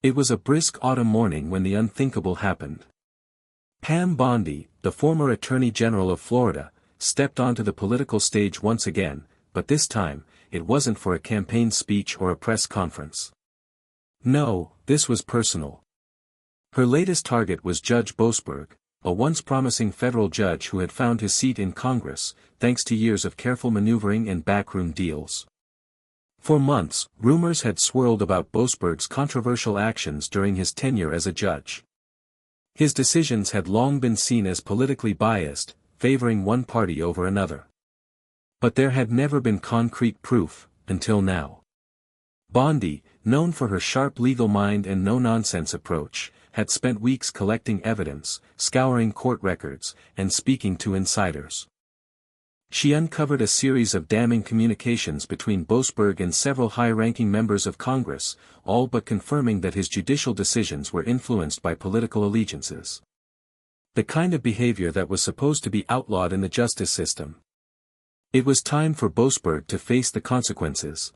It was a brisk autumn morning when the unthinkable happened. Pam Bondi, the former Attorney General of Florida, stepped onto the political stage once again, but this time, it wasn't for a campaign speech or a press conference. No, this was personal. Her latest target was Judge Boasberg, a once promising federal judge who had found his seat in Congress, thanks to years of careful maneuvering and backroom deals. For months, rumors had swirled about Boasberg's controversial actions during his tenure as a judge. His decisions had long been seen as politically biased, favoring one party over another. But there had never been concrete proof, until now. Bondi, known for her sharp legal mind and no-nonsense approach, had spent weeks collecting evidence, scouring court records, and speaking to insiders. She uncovered a series of damning communications between Boasberg and several high-ranking members of Congress, all but confirming that his judicial decisions were influenced by political allegiances. The kind of behavior that was supposed to be outlawed in the justice system. It was time for Boasberg to face the consequences.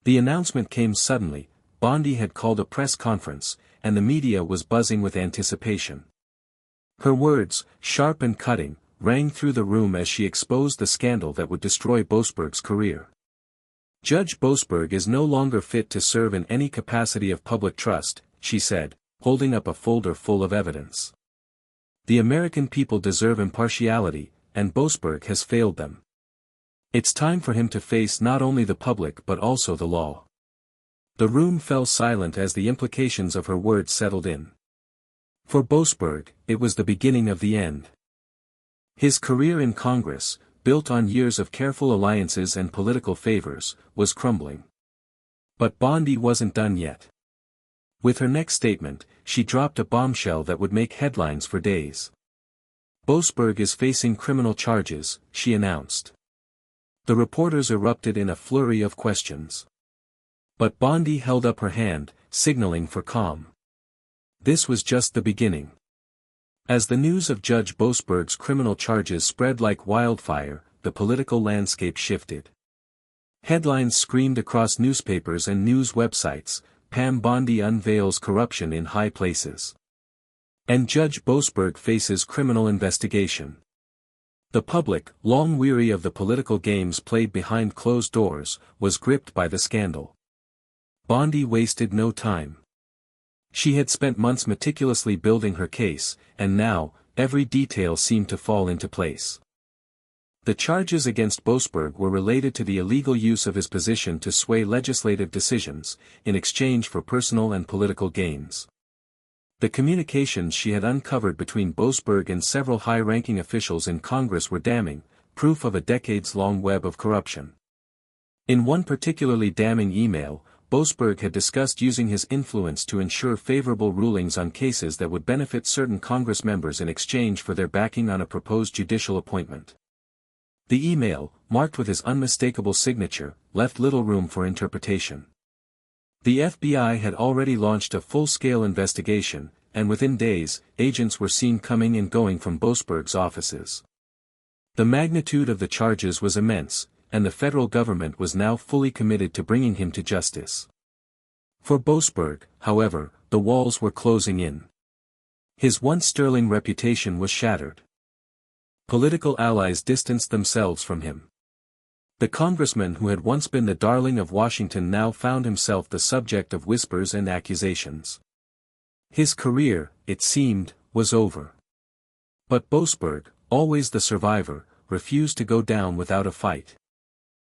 The announcement came suddenly. Bondi had called a press conference, and the media was buzzing with anticipation. Her words, sharp and cutting, rang through the room as she exposed the scandal that would destroy Boasberg's career. Judge Boasberg is no longer fit to serve in any capacity of public trust, she said, holding up a folder full of evidence. The American people deserve impartiality, and Boasberg has failed them. It's time for him to face not only the public but also the law. The room fell silent as the implications of her words settled in. For Boasberg, it was the beginning of the end. His career in Congress, built on years of careful alliances and political favors, was crumbling. But Bondi wasn't done yet. With her next statement, she dropped a bombshell that would make headlines for days. Boasberg is facing criminal charges, she announced. The reporters erupted in a flurry of questions. But Bondi held up her hand, signaling for calm. This was just the beginning. As the news of Judge Boasberg's criminal charges spread like wildfire, the political landscape shifted. Headlines screamed across newspapers and news websites, Pam Bondi unveils corruption in high places. And Judge Boasberg faces criminal investigation. The public, long weary of the political games played behind closed doors, was gripped by the scandal. Bondi wasted no time. She had spent months meticulously building her case, and now, every detail seemed to fall into place. The charges against Boasberg were related to the illegal use of his position to sway legislative decisions, in exchange for personal and political gains. The communications she had uncovered between Boasberg and several high-ranking officials in Congress were damning, proof of a decades-long web of corruption. In one particularly damning email, Boasberg had discussed using his influence to ensure favorable rulings on cases that would benefit certain Congress members in exchange for their backing on a proposed judicial appointment. The email, marked with his unmistakable signature, left little room for interpretation. The FBI had already launched a full-scale investigation, and within days, agents were seen coming and going from Boasberg's offices. The magnitude of the charges was immense, and the federal government was now fully committed to bringing him to justice. For Boasberg, however, the walls were closing in. His once sterling reputation was shattered. Political allies distanced themselves from him. The congressman who had once been the darling of Washington now found himself the subject of whispers and accusations. His career, it seemed, was over. But Boasberg, always the survivor, refused to go down without a fight.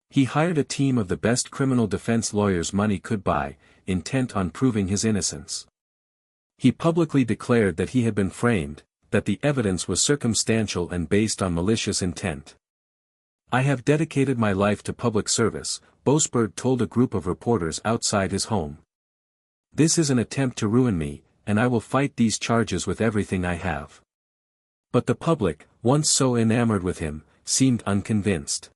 He hired a team of the best criminal defense lawyers money could buy, intent on proving his innocence. He publicly declared that he had been framed, that the evidence was circumstantial and based on malicious intent. "I have dedicated my life to public service," Boasberg told a group of reporters outside his home. "This is an attempt to ruin me, and I will fight these charges with everything I have." But the public, once so enamored with him, seemed unconvinced.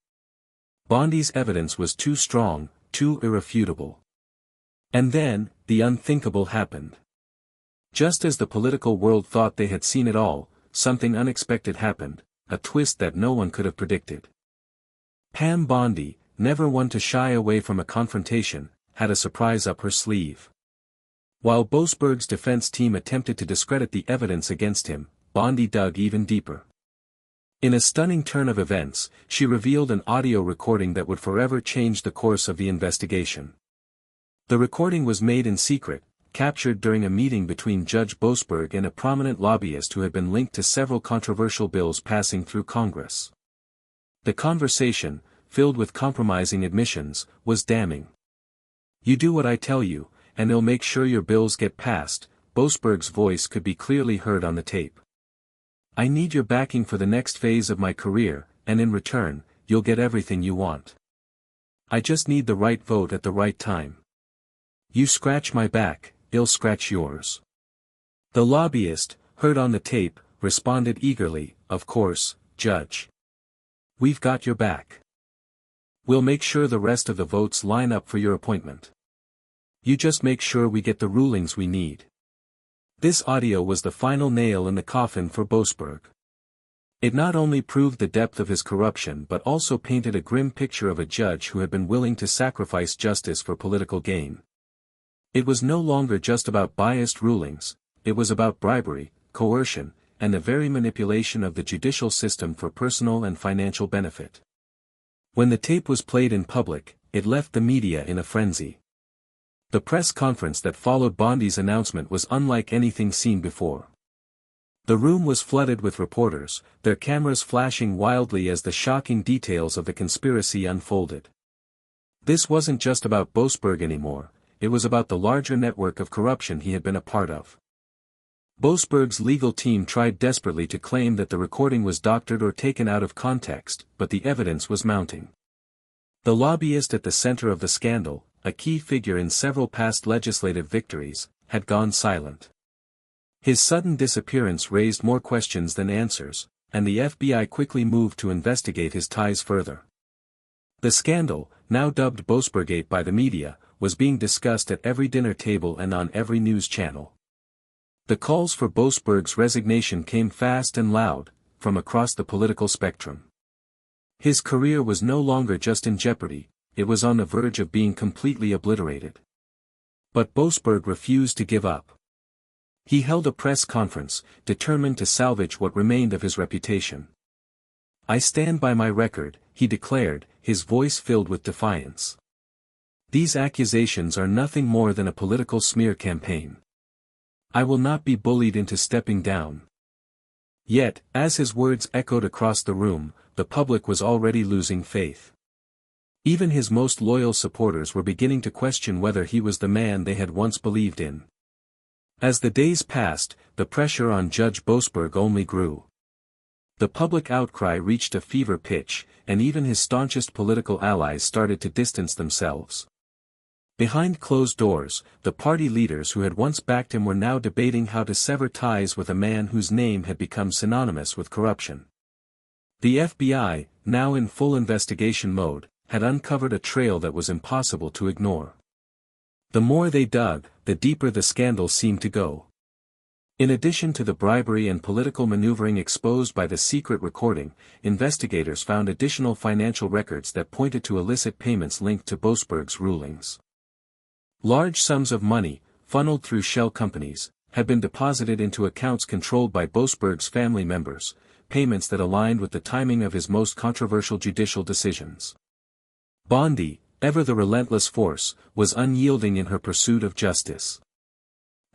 Bondi's evidence was too strong, too irrefutable. And then, the unthinkable happened. Just as the political world thought they had seen it all, something unexpected happened, a twist that no one could have predicted. Pam Bondi, never one to shy away from a confrontation, had a surprise up her sleeve. While Boasberg's defense team attempted to discredit the evidence against him, Bondi dug even deeper. In a stunning turn of events, she revealed an audio recording that would forever change the course of the investigation. The recording was made in secret, captured during a meeting between Judge Boasberg and a prominent lobbyist who had been linked to several controversial bills passing through Congress. The conversation, filled with compromising admissions, was damning. "You do what I tell you, and they'll make sure your bills get passed," Boasberg's voice could be clearly heard on the tape. "I need your backing for the next phase of my career, and in return, you'll get everything you want. I just need the right vote at the right time. You scratch my back, I'll scratch yours." The lobbyist, heard on the tape, responded eagerly, "Of course, Judge. We've got your back. We'll make sure the rest of the votes line up for your appointment. You just make sure we get the rulings we need." This audio was the final nail in the coffin for Boasberg. It not only proved the depth of his corruption but also painted a grim picture of a judge who had been willing to sacrifice justice for political gain. It was no longer just about biased rulings, it was about bribery, coercion, and the very manipulation of the judicial system for personal and financial benefit. When the tape was played in public, it left the media in a frenzy. The press conference that followed Bondi's announcement was unlike anything seen before. The room was flooded with reporters, their cameras flashing wildly as the shocking details of the conspiracy unfolded. This wasn't just about Boasberg anymore, it was about the larger network of corruption he had been a part of. Boasberg's legal team tried desperately to claim that the recording was doctored or taken out of context, but the evidence was mounting. The lobbyist at the center of the scandal, a key figure in several past legislative victories, had gone silent. His sudden disappearance raised more questions than answers, and the FBI quickly moved to investigate his ties further. The scandal, now dubbed Boasbergate by the media, was being discussed at every dinner table and on every news channel. The calls for Boasberg's resignation came fast and loud, from across the political spectrum. His career was no longer just in jeopardy, it was on the verge of being completely obliterated. But Boasberg refused to give up. He held a press conference, determined to salvage what remained of his reputation. "I stand by my record," he declared, his voice filled with defiance. "These accusations are nothing more than a political smear campaign. I will not be bullied into stepping down." Yet, as his words echoed across the room, the public was already losing faith. Even his most loyal supporters were beginning to question whether he was the man they had once believed in. As the days passed, the pressure on Judge Boasberg only grew. The public outcry reached a fever pitch, and even his staunchest political allies started to distance themselves. Behind closed doors, the party leaders who had once backed him were now debating how to sever ties with a man whose name had become synonymous with corruption. The FBI, now in full investigation mode, had uncovered a trail that was impossible to ignore. The more they dug, the deeper the scandal seemed to go. In addition to the bribery and political maneuvering exposed by the secret recording, investigators found additional financial records that pointed to illicit payments linked to Boasberg's rulings. Large sums of money, funneled through shell companies, had been deposited into accounts controlled by Boasberg's family members, payments that aligned with the timing of his most controversial judicial decisions. Bondi, ever the relentless force, was unyielding in her pursuit of justice.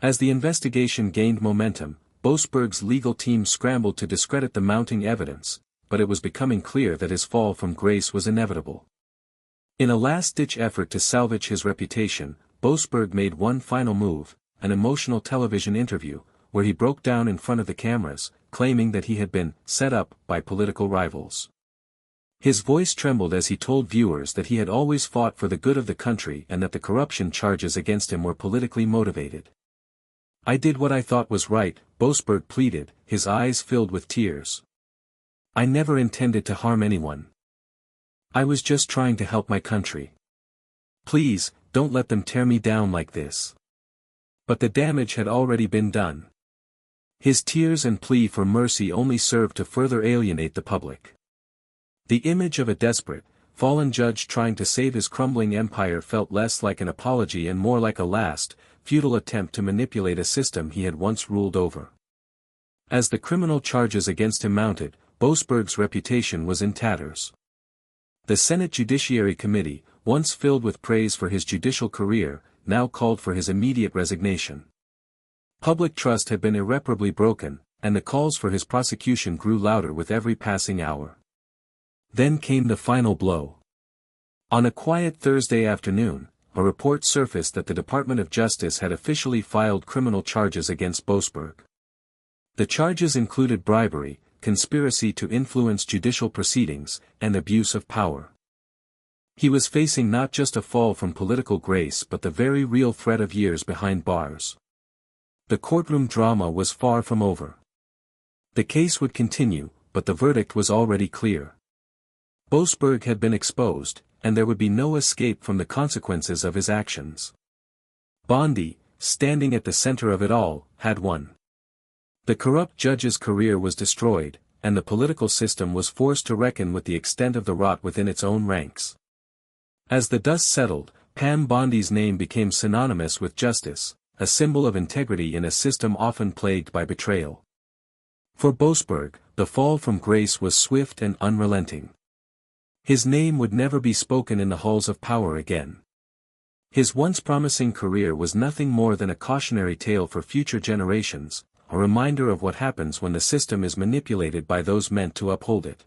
As the investigation gained momentum, Boasberg's legal team scrambled to discredit the mounting evidence, but it was becoming clear that his fall from grace was inevitable. In a last-ditch effort to salvage his reputation, Boasberg made one final move, an emotional television interview, where he broke down in front of the cameras, claiming that he had been set up by political rivals. His voice trembled as he told viewers that he had always fought for the good of the country and that the corruption charges against him were politically motivated. "I did what I thought was right," Boasberg pleaded, his eyes filled with tears. "I never intended to harm anyone. I was just trying to help my country. Please, don't let them tear me down like this." But the damage had already been done. His tears and plea for mercy only served to further alienate the public. The image of a desperate, fallen judge trying to save his crumbling empire felt less like an apology and more like a last, futile attempt to manipulate a system he had once ruled over. As the criminal charges against him mounted, Boasberg's reputation was in tatters. The Senate Judiciary Committee, once filled with praise for his judicial career, now called for his immediate resignation. Public trust had been irreparably broken, and the calls for his prosecution grew louder with every passing hour. Then came the final blow. On a quiet Thursday afternoon, a report surfaced that the Department of Justice had officially filed criminal charges against Boasberg. The charges included bribery, conspiracy to influence judicial proceedings, and abuse of power. He was facing not just a fall from political grace but the very real threat of years behind bars. The courtroom drama was far from over. The case would continue, but the verdict was already clear. Boasberg had been exposed, and there would be no escape from the consequences of his actions. Bondi, standing at the center of it all, had won. The corrupt judge's career was destroyed, and the political system was forced to reckon with the extent of the rot within its own ranks. As the dust settled, Pam Bondi's name became synonymous with justice, a symbol of integrity in a system often plagued by betrayal. For Boasberg, the fall from grace was swift and unrelenting. His name would never be spoken in the halls of power again. His once promising career was nothing more than a cautionary tale for future generations, a reminder of what happens when the system is manipulated by those meant to uphold it.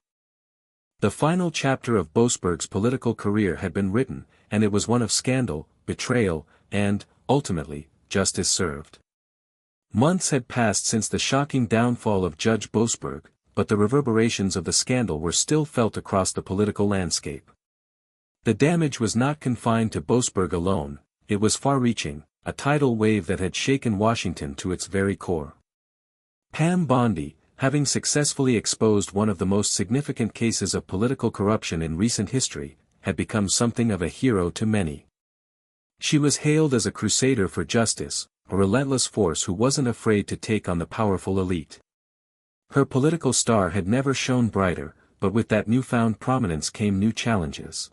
The final chapter of Boasberg's political career had been written, and it was one of scandal, betrayal, and, ultimately, justice served. Months had passed since the shocking downfall of Judge Boasberg, but the reverberations of the scandal were still felt across the political landscape. The damage was not confined to Boasberg alone, it was far-reaching, a tidal wave that had shaken Washington to its very core. Pam Bondi, having successfully exposed one of the most significant cases of political corruption in recent history, had become something of a hero to many. She was hailed as a crusader for justice, a relentless force who wasn't afraid to take on the powerful elite. Her political star had never shone brighter, but with that newfound prominence came new challenges.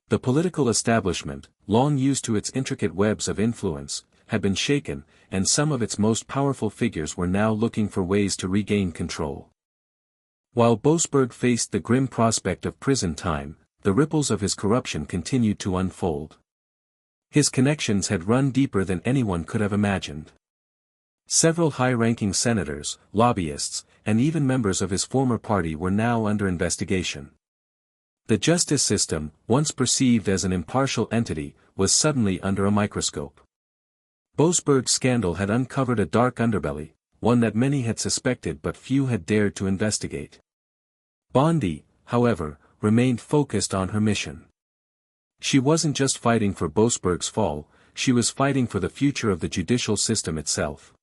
The political establishment, long used to its intricate webs of influence, had been shaken, and some of its most powerful figures were now looking for ways to regain control. While Boasberg faced the grim prospect of prison time, the ripples of his corruption continued to unfold. His connections had run deeper than anyone could have imagined. Several high-ranking senators, lobbyists, and even members of his former party were now under investigation. The justice system, once perceived as an impartial entity, was suddenly under a microscope. Boasberg's scandal had uncovered a dark underbelly, one that many had suspected but few had dared to investigate. Bondi, however, remained focused on her mission. She wasn't just fighting for Boasberg's fall, she was fighting for the future of the judicial system itself.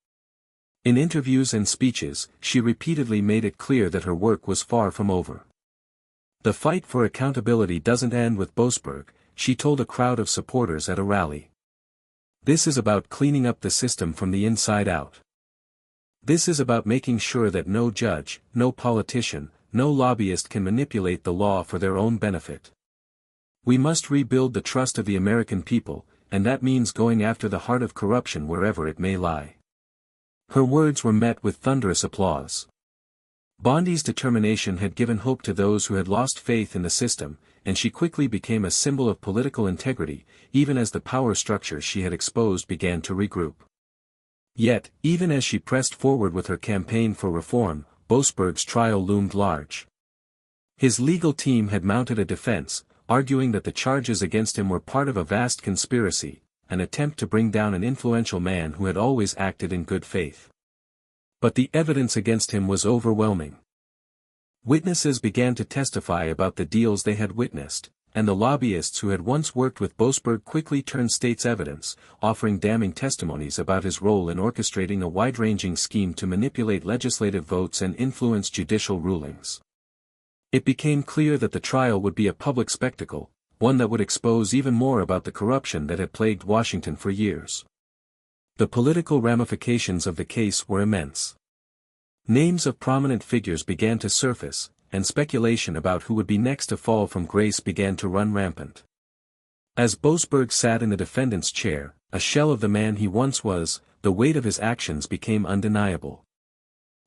In interviews and speeches, she repeatedly made it clear that her work was far from over. The fight for accountability doesn't end with Boasberg, she told a crowd of supporters at a rally. This is about cleaning up the system from the inside out. This is about making sure that no judge, no politician, no lobbyist can manipulate the law for their own benefit. We must rebuild the trust of the American people, and that means going after the heart of corruption wherever it may lie. Her words were met with thunderous applause. Bondi's determination had given hope to those who had lost faith in the system, and she quickly became a symbol of political integrity, even as the power structures she had exposed began to regroup. Yet, even as she pressed forward with her campaign for reform, Boasberg's trial loomed large. His legal team had mounted a defense, arguing that the charges against him were part of a vast conspiracy, an attempt to bring down an influential man who had always acted in good faith. But the evidence against him was overwhelming. Witnesses began to testify about the deals they had witnessed, and the lobbyists who had once worked with Boasberg quickly turned state's evidence, offering damning testimonies about his role in orchestrating a wide-ranging scheme to manipulate legislative votes and influence judicial rulings. It became clear that the trial would be a public spectacle, one that would expose even more about the corruption that had plagued Washington for years. The political ramifications of the case were immense. Names of prominent figures began to surface, and speculation about who would be next to fall from grace began to run rampant. As Boasberg sat in the defendant's chair, a shell of the man he once was, the weight of his actions became undeniable.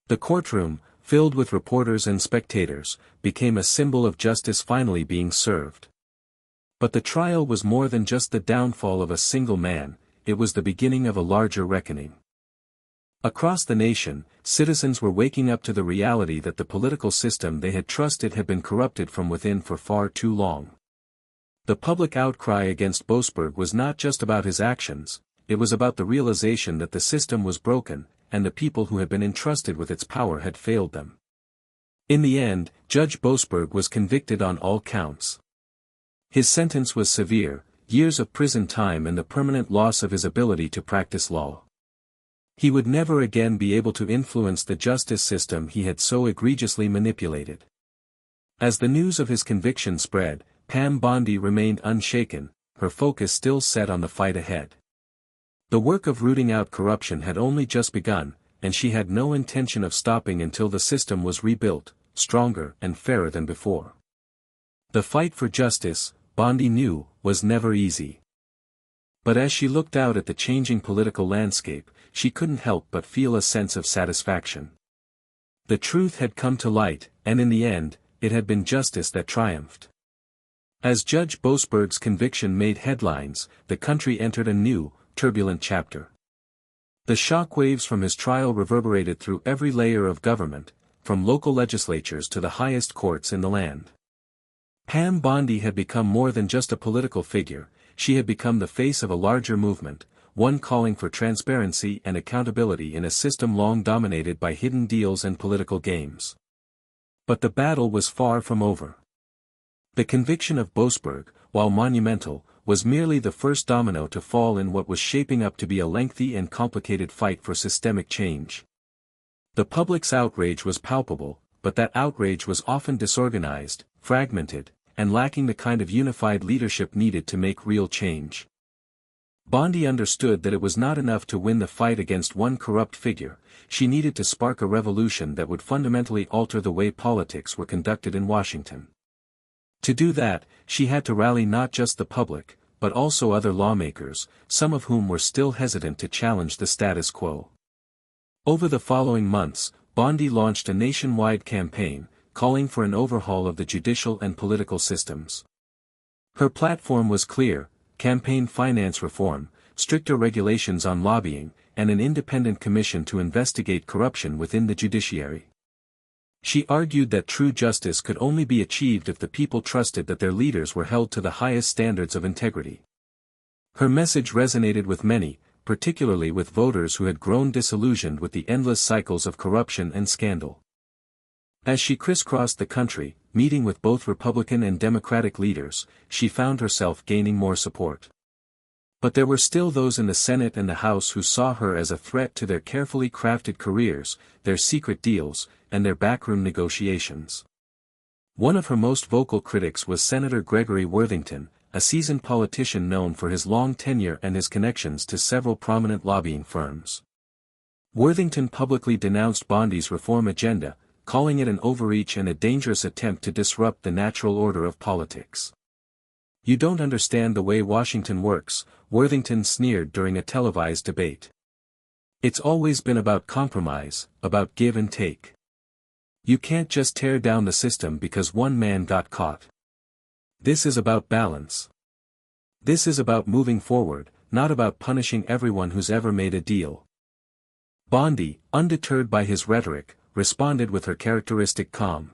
The courtroom, filled with reporters and spectators, became a symbol of justice finally being served. But the trial was more than just the downfall of a single man, it was the beginning of a larger reckoning. Across the nation, citizens were waking up to the reality that the political system they had trusted had been corrupted from within for far too long. The public outcry against Boasberg was not just about his actions, it was about the realization that the system was broken, and the people who had been entrusted with its power had failed them. In the end, Judge Boasberg was convicted on all counts. His sentence was severe, years of prison time and the permanent loss of his ability to practice law. He would never again be able to influence the justice system he had so egregiously manipulated. As the news of his conviction spread, Pam Bondi remained unshaken, her focus still set on the fight ahead. The work of rooting out corruption had only just begun, and she had no intention of stopping until the system was rebuilt, stronger and fairer than before. The fight for justice, Bondi knew, was never easy. But as she looked out at the changing political landscape, she couldn't help but feel a sense of satisfaction. The truth had come to light, and in the end, it had been justice that triumphed. As Judge Boasberg's conviction made headlines, the country entered a new, turbulent chapter. The shockwaves from his trial reverberated through every layer of government, from local legislatures to the highest courts in the land. Pam Bondi had become more than just a political figure, she had become the face of a larger movement, one calling for transparency and accountability in a system long dominated by hidden deals and political games. But the battle was far from over. The conviction of Boasberg, while monumental, was merely the first domino to fall in what was shaping up to be a lengthy and complicated fight for systemic change. The public's outrage was palpable, but that outrage was often disorganized, fragmented, and lacking the kind of unified leadership needed to make real change. Bondi understood that it was not enough to win the fight against one corrupt figure, she needed to spark a revolution that would fundamentally alter the way politics were conducted in Washington. To do that, she had to rally not just the public, but also other lawmakers, some of whom were still hesitant to challenge the status quo. Over the following months, Bondi launched a nationwide campaign, calling for an overhaul of the judicial and political systems. Her platform was clear: campaign finance reform, stricter regulations on lobbying, and an independent commission to investigate corruption within the judiciary. She argued that true justice could only be achieved if the people trusted that their leaders were held to the highest standards of integrity. Her message resonated with many, particularly with voters who had grown disillusioned with the endless cycles of corruption and scandal. As she crisscrossed the country, meeting with both Republican and Democratic leaders, she found herself gaining more support. But there were still those in the Senate and the House who saw her as a threat to their carefully crafted careers, their secret deals, and their backroom negotiations. One of her most vocal critics was Senator Gregory Worthington, a seasoned politician known for his long tenure and his connections to several prominent lobbying firms. Worthington publicly denounced Bondi's reform agenda, calling it an overreach and a dangerous attempt to disrupt the natural order of politics. "You don't understand the way Washington works," Worthington sneered during a televised debate. "It's always been about compromise, about give and take. You can't just tear down the system because one man got caught. This is about balance. This is about moving forward, not about punishing everyone who's ever made a deal." Bondi, undeterred by his rhetoric, responded with her characteristic calm.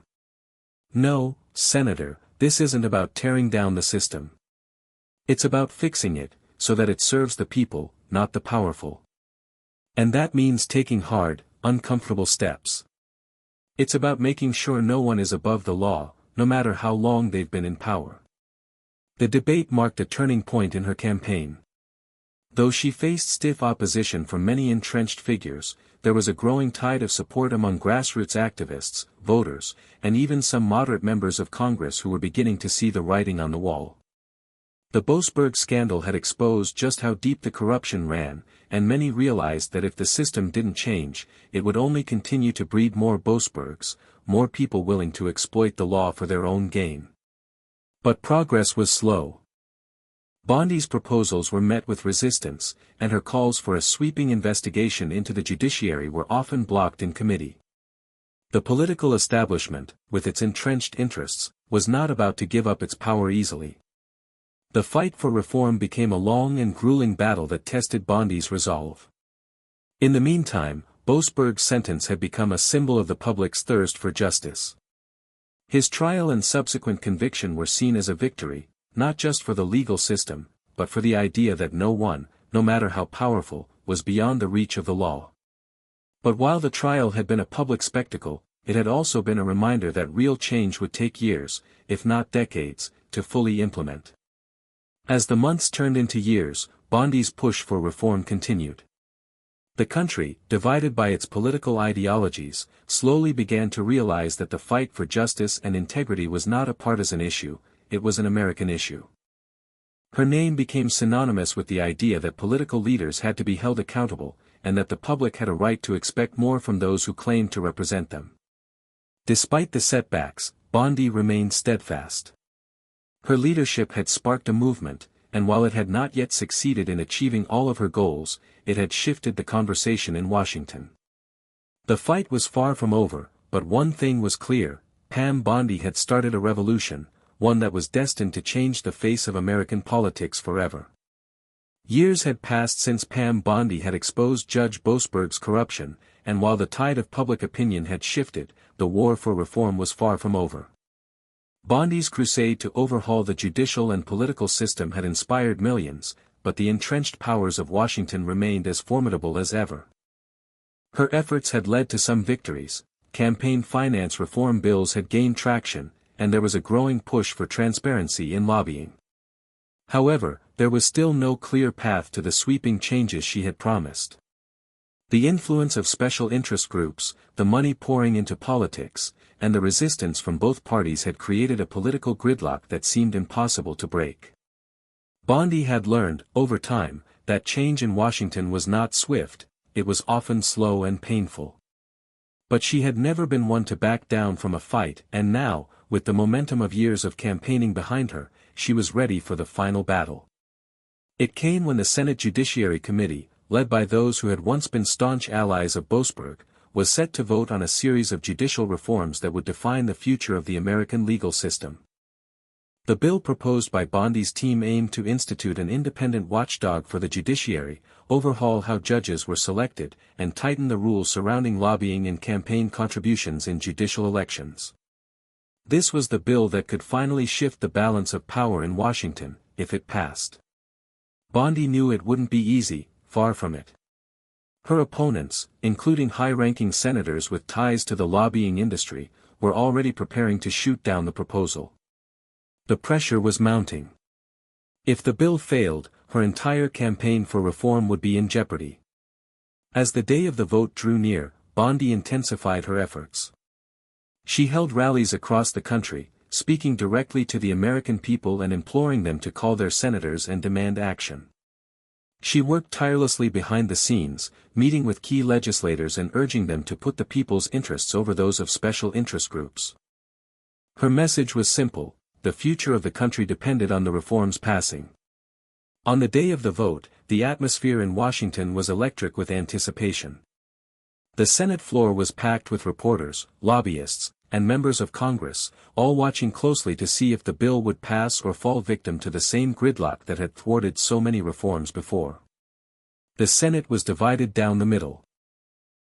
"No, Senator, this isn't about tearing down the system. It's about fixing it, so that it serves the people, not the powerful. And that means taking hard, uncomfortable steps. It's about making sure no one is above the law, no matter how long they've been in power." The debate marked a turning point in her campaign. Though she faced stiff opposition from many entrenched figures, there was a growing tide of support among grassroots activists, voters, and even some moderate members of Congress who were beginning to see the writing on the wall. The Boasberg scandal had exposed just how deep the corruption ran, and many realized that if the system didn't change, it would only continue to breed more Boasbergs, more people willing to exploit the law for their own gain. But progress was slow. Bondi's proposals were met with resistance, and her calls for a sweeping investigation into the judiciary were often blocked in committee. The political establishment, with its entrenched interests, was not about to give up its power easily. The fight for reform became a long and grueling battle that tested Bondi's resolve. In the meantime, Boasberg's sentence had become a symbol of the public's thirst for justice. His trial and subsequent conviction were seen as a victory, not just for the legal system, but for the idea that no one, no matter how powerful, was beyond the reach of the law. But while the trial had been a public spectacle, it had also been a reminder that real change would take years, if not decades, to fully implement. As the months turned into years, Bondi's push for reform continued. The country, divided by its political ideologies, slowly began to realize that the fight for justice and integrity was not a partisan issue, it was an American issue. Her name became synonymous with the idea that political leaders had to be held accountable, and that the public had a right to expect more from those who claimed to represent them. Despite the setbacks, Bondi remained steadfast. Her leadership had sparked a movement, and while it had not yet succeeded in achieving all of her goals, it had shifted the conversation in Washington. The fight was far from over, but one thing was clear: Pam Bondi had started a revolution, one that was destined to change the face of American politics forever. Years had passed since Pam Bondi had exposed Judge Boasberg's corruption, and while the tide of public opinion had shifted, the war for reform was far from over. Bondi's crusade to overhaul the judicial and political system had inspired millions, but the entrenched powers of Washington remained as formidable as ever. Her efforts had led to some victories: campaign finance reform bills had gained traction, and there was a growing push for transparency in lobbying. However, there was still no clear path to the sweeping changes she had promised. The influence of special interest groups, the money pouring into politics, and the resistance from both parties had created a political gridlock that seemed impossible to break. Bondi had learned, over time, that change in Washington was not swift, it was often slow and painful. But she had never been one to back down from a fight, and now, with the momentum of years of campaigning behind her, she was ready for the final battle. It came when the Senate Judiciary Committee, led by those who had once been staunch allies of Boasberg, was set to vote on a series of judicial reforms that would define the future of the American legal system. The bill proposed by Bondi's team aimed to institute an independent watchdog for the judiciary, overhaul how judges were selected, and tighten the rules surrounding lobbying and campaign contributions in judicial elections. This was the bill that could finally shift the balance of power in Washington, if it passed. Bondi knew it wouldn't be easy, far from it. Her opponents, including high-ranking senators with ties to the lobbying industry, were already preparing to shoot down the proposal. The pressure was mounting. If the bill failed, her entire campaign for reform would be in jeopardy. As the day of the vote drew near, Bondi intensified her efforts. She held rallies across the country, speaking directly to the American people and imploring them to call their senators and demand action. She worked tirelessly behind the scenes, meeting with key legislators and urging them to put the people's interests over those of special interest groups. Her message was simple: the future of the country depended on the reforms passing. On the day of the vote, the atmosphere in Washington was electric with anticipation. The Senate floor was packed with reporters, lobbyists, and members of Congress, all watching closely to see if the bill would pass or fall victim to the same gridlock that had thwarted so many reforms before. The Senate was divided down the middle.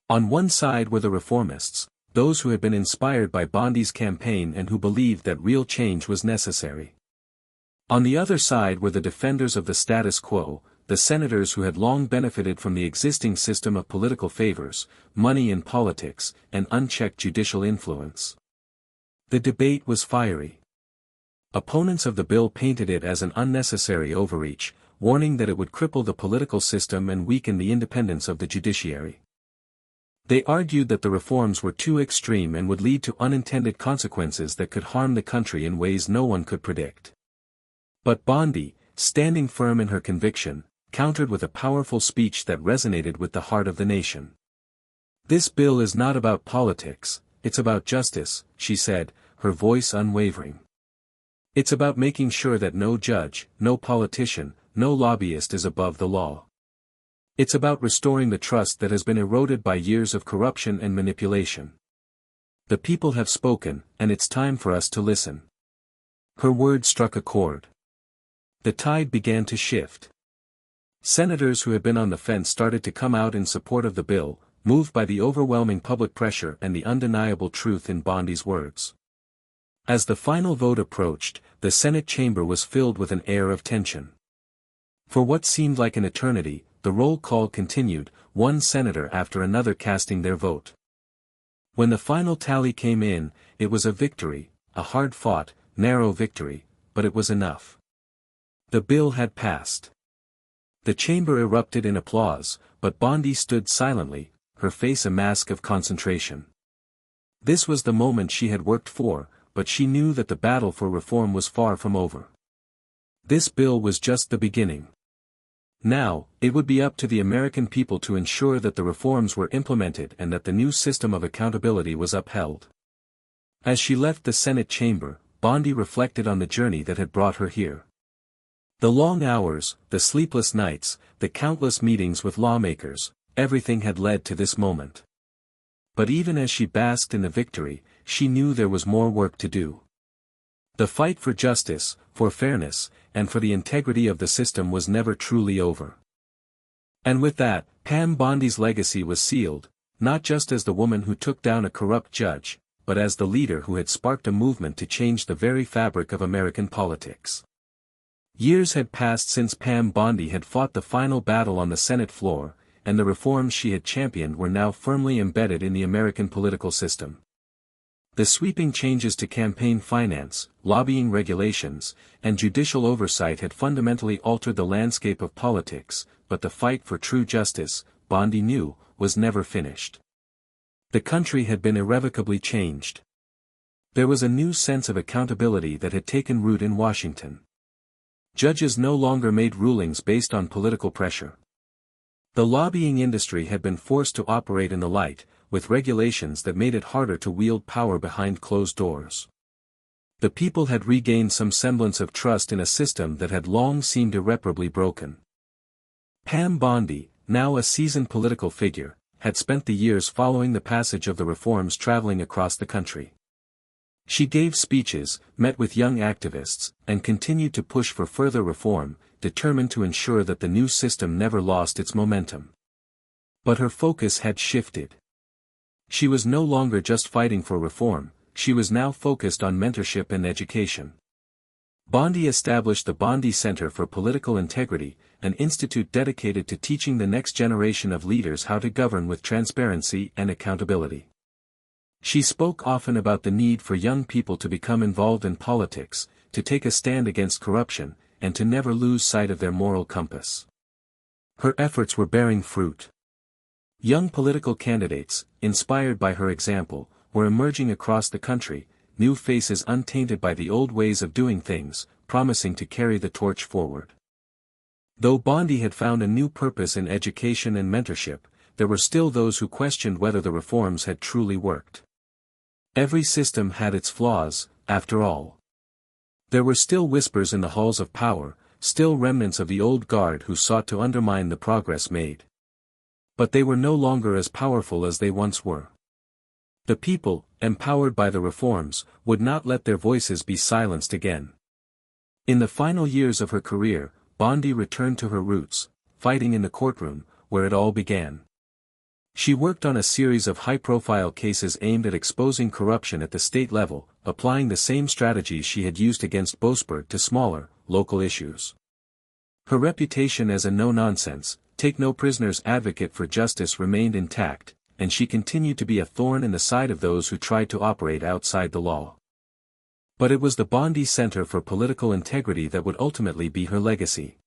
On one side were the reformists, those who had been inspired by Bondi's campaign and who believed that real change was necessary. On the other side were the defenders of the status quo, the senators who had long benefited from the existing system of political favors, money in politics, and unchecked judicial influence. The debate was fiery. Opponents of the bill painted it as an unnecessary overreach, warning that it would cripple the political system and weaken the independence of the judiciary. They argued that the reforms were too extreme and would lead to unintended consequences that could harm the country in ways no one could predict. But Bondi, standing firm in her conviction, countered with a powerful speech that resonated with the heart of the nation. "This bill is not about politics, it's about justice," she said, her voice unwavering. It's about making sure that no judge, no politician, no lobbyist is above the law. It's about restoring the trust that has been eroded by years of corruption and manipulation. The people have spoken, and it's time for us to listen. Her words struck a chord. The tide began to shift. Senators who had been on the fence started to come out in support of the bill, moved by the overwhelming public pressure and the undeniable truth in Bondi's words. As the final vote approached, the Senate chamber was filled with an air of tension. For what seemed like an eternity, the roll call continued, one senator after another casting their vote. When the final tally came in, it was a victory, a hard-fought, narrow victory, but it was enough. The bill had passed. The chamber erupted in applause, but Bondi stood silently, her face a mask of concentration. This was the moment she had worked for, but she knew that the battle for reform was far from over. This bill was just the beginning. Now, it would be up to the American people to ensure that the reforms were implemented and that the new system of accountability was upheld. As she left the Senate chamber, Bondi reflected on the journey that had brought her here. The long hours, the sleepless nights, the countless meetings with lawmakers, everything had led to this moment. But even as she basked in the victory, she knew there was more work to do. The fight for justice, for fairness, and for the integrity of the system was never truly over. And with that, Pam Bondi's legacy was sealed, not just as the woman who took down a corrupt judge, but as the leader who had sparked a movement to change the very fabric of American politics. Years had passed since Pam Bondi had fought the final battle on the Senate floor, and the reforms she had championed were now firmly embedded in the American political system. The sweeping changes to campaign finance, lobbying regulations, and judicial oversight had fundamentally altered the landscape of politics, but the fight for true justice, Bondi knew, was never finished. The country had been irrevocably changed. There was a new sense of accountability that had taken root in Washington. Judges no longer made rulings based on political pressure. The lobbying industry had been forced to operate in the light, with regulations that made it harder to wield power behind closed doors. The people had regained some semblance of trust in a system that had long seemed irreparably broken. Pam Bondi, now a seasoned political figure, had spent the years following the passage of the reforms traveling across the country. She gave speeches, met with young activists, and continued to push for further reform, determined to ensure that the new system never lost its momentum. But her focus had shifted. She was no longer just fighting for reform, she was now focused on mentorship and education. Bondi established the Bondi Center for Political Integrity, an institute dedicated to teaching the next generation of leaders how to govern with transparency and accountability. She spoke often about the need for young people to become involved in politics, to take a stand against corruption, and to never lose sight of their moral compass. Her efforts were bearing fruit. Young political candidates, inspired by her example, were emerging across the country, new faces untainted by the old ways of doing things, promising to carry the torch forward. Though Bondi had found a new purpose in education and mentorship, there were still those who questioned whether the reforms had truly worked. Every system had its flaws, after all. There were still whispers in the halls of power, still remnants of the old guard who sought to undermine the progress made. But they were no longer as powerful as they once were. The people, empowered by the reforms, would not let their voices be silenced again. In the final years of her career, Bondi returned to her roots, fighting in the courtroom, where it all began. She worked on a series of high-profile cases aimed at exposing corruption at the state level, applying the same strategies she had used against Boasberg to smaller, local issues. Her reputation as a no-nonsense, take-no-prisoners advocate for justice remained intact, and she continued to be a thorn in the side of those who tried to operate outside the law. But it was the Bondi Center for Political Integrity that would ultimately be her legacy.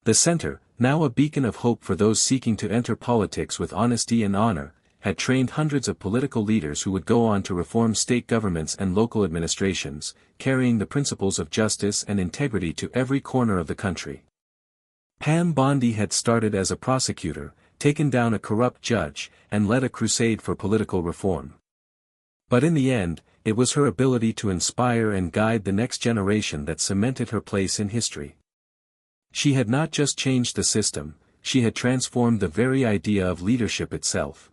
The center, now a beacon of hope for those seeking to enter politics with honesty and honor, had trained hundreds of political leaders who would go on to reform state governments and local administrations, carrying the principles of justice and integrity to every corner of the country. Pam Bondi had started as a prosecutor, taken down a corrupt judge, and led a crusade for political reform. But in the end, It was her ability to inspire and guide the next generation that cemented her place in history. She had not just changed the system, she had transformed the very idea of leadership itself.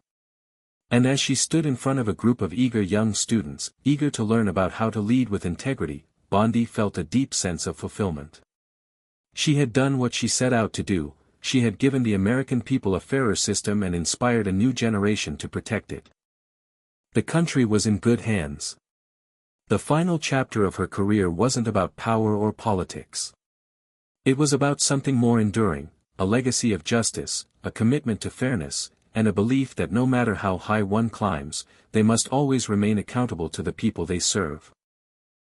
And as she stood in front of a group of eager young students, eager to learn about how to lead with integrity, Bondi felt a deep sense of fulfillment. She had done what she set out to do, she had given the American people a fairer system and inspired a new generation to protect it. The country was in good hands. The final chapter of her career wasn't about power or politics. It was about something more enduring, a legacy of justice, a commitment to fairness, and a belief that no matter how high one climbs, they must always remain accountable to the people they serve.